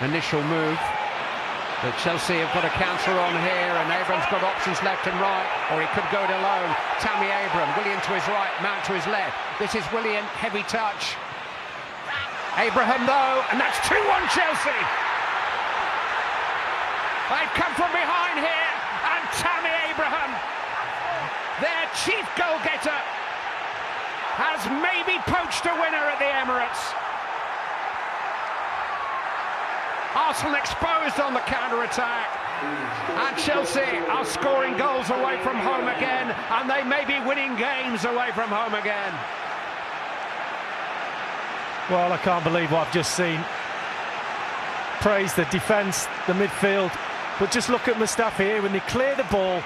initial move. But Chelsea have got a counter on here, and Abraham's got options left and right, or he could go it alone. Tammy Abraham, Willian to his right, Mount to his left. This is Willian, heavy touch. Abraham though, and that's 2-1 Chelsea. They've come from behind here, and Tammy Abraham, their chief goal-getter, has maybe poached a winner at the Emirates. Arsenal exposed on the counter-attack, and Chelsea are scoring goals away from home again, and they may be winning games away from home again. Well, I can't believe what I've just seen. Praise the defence, the midfield, but just look at Mustafi here when they clear the ball.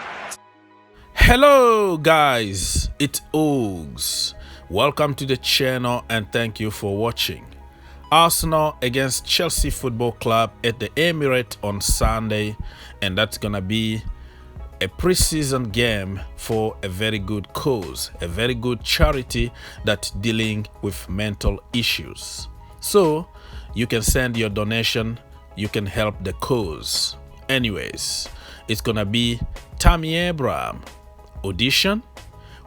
Hello guys, it's Ogs. Welcome to the channel and thank you for watching. Arsenal against Chelsea Football Club at the Emirates on Sunday, and that's gonna be a pre-season game for a very good cause, a very good charity that's dealing with mental issues. So you can send your donation, you can help the cause. Anyways, it's gonna be Tammy Abraham. Audition?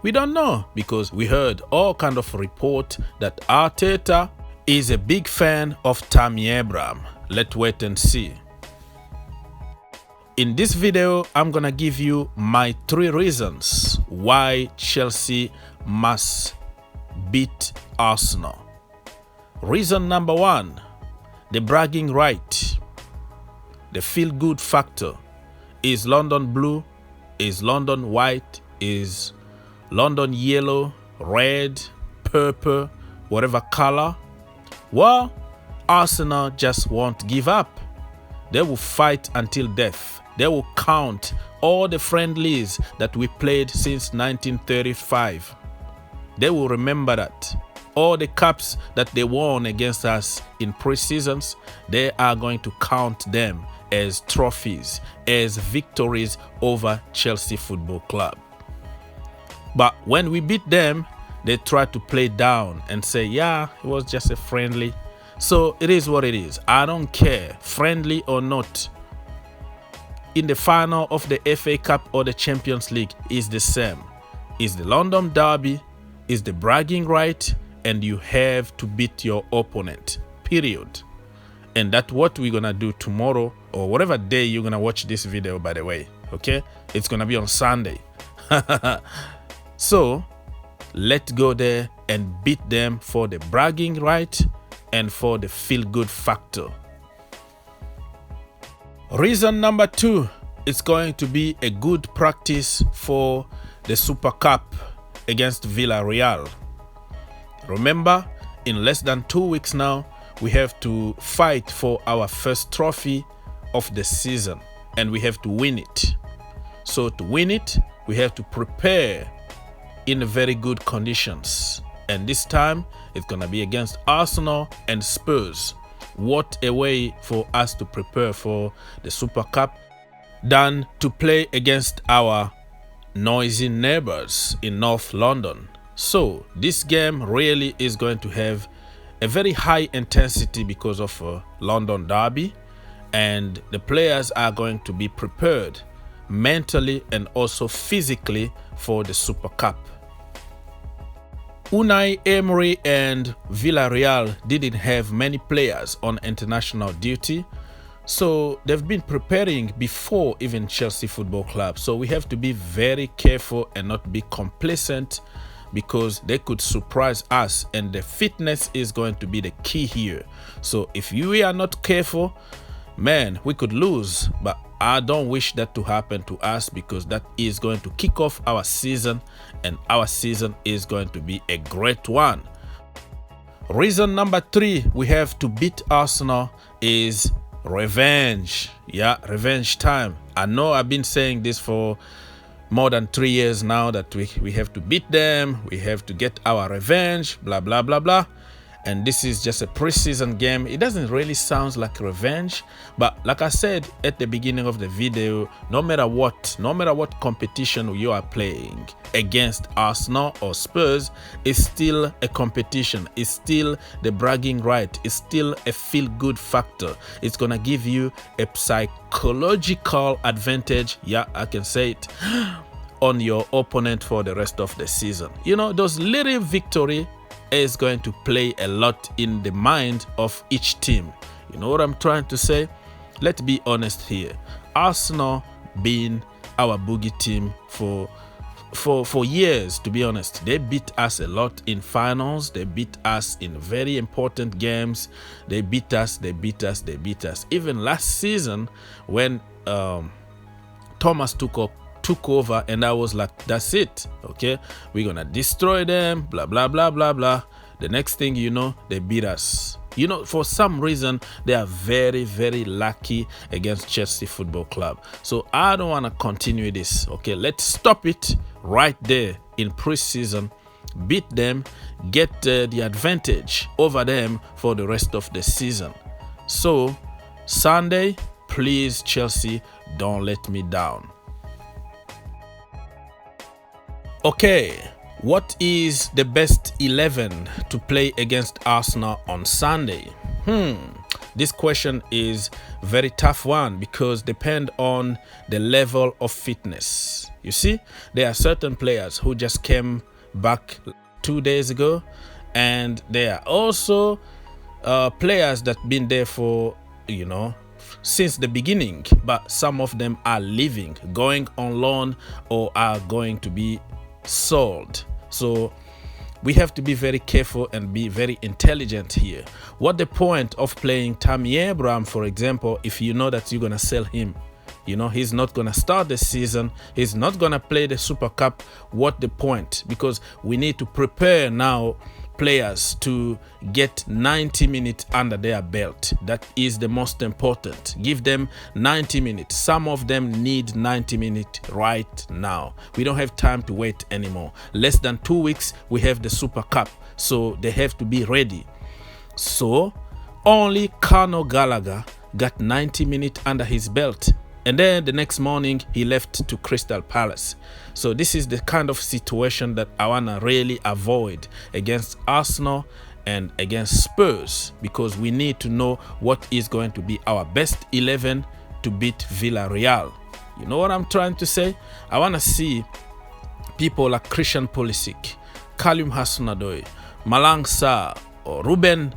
We don't know, because we heard all kind of report that Arteta is a big fan of Tammy Abraham. Let's wait and see. In this video, I'm gonna give you my 3 reasons why Chelsea must beat Arsenal. Reason number 1, the bragging right, the feel-good factor. Is London blue? Is London white? Is London yellow, red, purple, whatever color? Well, Arsenal just won't give up. They will fight until death. They will count all the friendlies that we played since 1935. They will remember that. All the cups that they won against us in pre-seasons, they are going to count them as trophies, as victories over Chelsea Football Club. But when we beat them, they try to play down and say, yeah, it was just a friendly. So it is what it is. I don't care, friendly or not. In the final of the FA Cup or the Champions League is the same. It's the London derby, is the bragging right, and you have to beat your opponent, period. And that's what we're gonna do tomorrow, or whatever day you're gonna watch this video, by the way. Okay, it's gonna be on Sunday. So let's go there and beat them for the bragging right and for the feel-good factor. Reason number 2, it's going to be a good practice for the Super Cup against Villarreal. Remember, in less than 2 weeks now, we have to fight for our first trophy of the season, and we have to win it. So to win it, we have to prepare in very good conditions, and this time it's gonna be against Arsenal and Spurs. What a way for us to prepare for the Super Cup than to play against our noisy neighbors in North London. So this game really is going to have a very high intensity because of a London derby, and the players are going to be prepared mentally and also physically for the Super Cup. Unai Emery and Villarreal didn't have many players on international duty, so they've been preparing before even Chelsea Football Club. So we have to be very careful and not be complacent, because they could surprise us, and the fitness is going to be the key here. So if we are not careful, man, we could lose. But I don't wish that to happen to us, because that is going to kick off our season, and our season is going to be a great one. Reason number 3 we have to beat Arsenal is revenge. Yeah, revenge time. I know I've been saying this for more than 3 years now, that we have to beat them, we have to get our revenge, blah blah blah blah. and this is just a preseason game. It doesn't really sound like revenge, but like I said at the beginning of the video, no matter what competition you are playing against Arsenal or Spurs, it's still a competition. It's still the bragging right. It's still a feel-good factor. It's gonna give you a psychological advantage, yeah, I can say it, on your opponent for the rest of the season. You know, those little victory is going to play a lot in the mind of each team. You know what I'm trying to say? Let's be honest here. Arsenal being our boogie team for years, to be honest. They beat us a lot in finals. They beat us in very important games. They beat us. Even last season when Thomas Tuchel took over, and I was like, that's it, okay, we're gonna destroy them, blah blah blah blah blah. The next thing you know, they beat us. You know, for some reason they are very, very lucky against Chelsea Football Club. So I don't want to continue this, okay? Let's stop it right there in pre-season, beat them, get the advantage over them for the rest of the season. So Sunday, please, Chelsea, don't let me down. Okay, what is the best 11 to play against Arsenal on Sunday? This question is very tough one because depend on the level of fitness. You see, there are certain players who just came back 2 days ago, and there are also players that been there for, you know, since the beginning, but some of them are leaving, going on loan, or are going to be sold. So we have to be very careful and be very intelligent here. What the point of playing Tammy Abraham, for example, if you know that you're gonna sell him? You know, he's not gonna start the season, he's not gonna play the Super Cup. What the point? Because we need to prepare now players to get 90 minutes under their belt. That is the most important. Give them 90 minutes. Some of them need 90 minutes right now. We don't have time to wait anymore. Less than 2 weeks, we have the Super Cup, so they have to be ready. So only Conor Gallagher got 90 minutes under his belt, and then the next morning he left to Crystal Palace. So this is the kind of situation that I want to really avoid against Arsenal and against Spurs, because we need to know what is going to be our best 11 to beat Villarreal. You know what I'm trying to say? I want to see people like Christian Pulisic, Callum Hudson-Odoi, Malang Sarr, or Ruben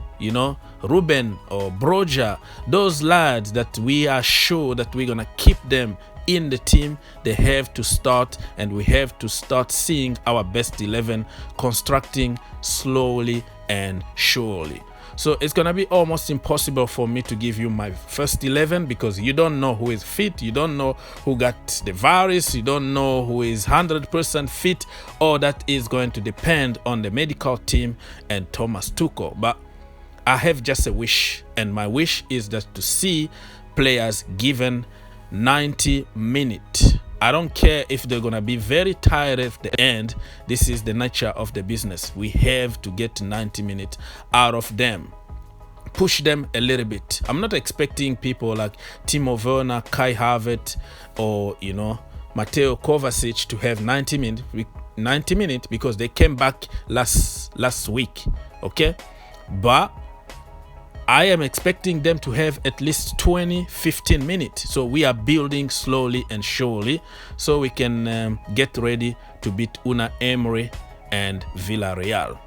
or Broja, those lads that we are sure that we're gonna keep them in the team. They have to start, and we have to start seeing our best 11 constructing slowly and surely. So it's gonna be almost impossible for me to give you my first 11, because you don't know who is fit, you don't know who got the virus, you don't know who is 100% fit. All that is going to depend on the medical team and Thomas Tuchel. But I have just a wish, and my wish is that to see players given 90 minutes. I don't care if they're gonna be very tired at the end. This is the nature of the business. We have to get 90 minutes out of them. Push them a little bit. I'm not expecting people like Timo Werner, Kai Havertz, or Mateo Kovacic to have 90 minutes because they came back last week. Okay, but I am expecting them to have at least 15 minutes. So we are building slowly and surely, so we can get ready to beat Unai Emery and Villarreal.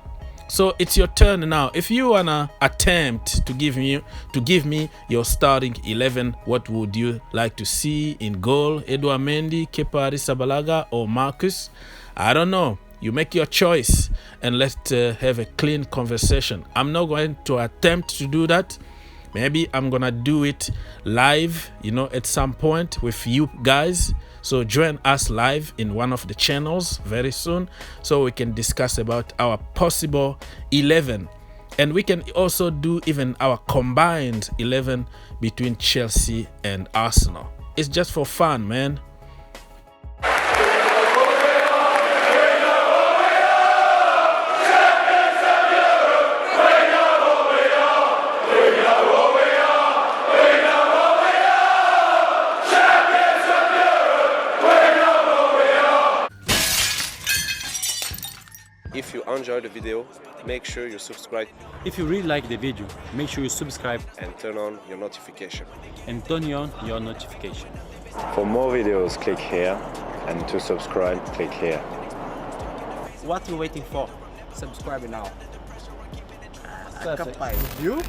So it's your turn now. If you wanna attempt to give me your starting 11, what would you like to see in goal? Edouard Mendy, Kepa Arrizabalaga, or Marcus? I don't know. You make your choice, and let's have a clean conversation. I'm not going to attempt to do that. Maybe I'm gonna do it live, at some point with you guys. So join us live in one of the channels very soon, so we can discuss about our possible 11, and we can also do even our combined 11 between Chelsea and Arsenal. It's just for fun, man. If you enjoy the video, make sure you subscribe If you really like the video, make sure you subscribe and turn on your notification. and turn on your notification. For more videos, click here, and to subscribe, click here. What are you waiting for? Subscribe now. Perfect. You?